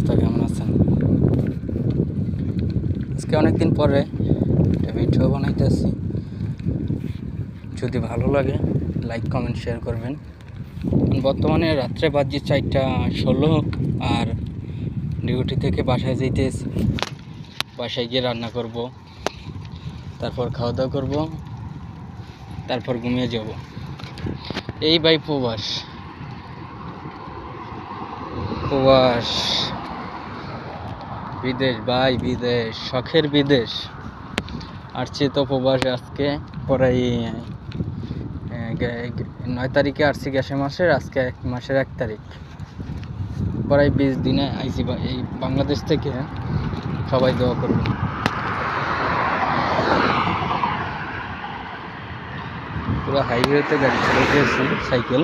অবস্থা? কেমন আছেন? আজকে অনেকদিন পরে একটা ভিডিও বানাইতেছি। যদি ভালো লাগে লাইক কমেন্ট শেয়ার করবেন। বর্তমানে রাত্রে বাজে 4:16 আর ডিউটি থেকে বাসায় যাইতেছি। বাসায় গিয়ে রান্না করব, তারপর খাওয়া দাওয়া করব, তারপর ঘুমিয়ে যাব। এই ভাই প্রবাস প্রবাস বিদেশ ভাই, বিদেশ, শখের বিদেশ। আসছি তো প্রবাসে আজকে প্রায় 9 তারিখে আসছি গ্যাসে মাসের, আজকে মাসের 1 তারিখ। প্রায় 20 দিনে আইছি এই বাংলাদেশ থেকে। সবাই দোয়া করবেন। পুরো হাইওয়েতে গাড়ি চালাইতেছি, সাইকেল।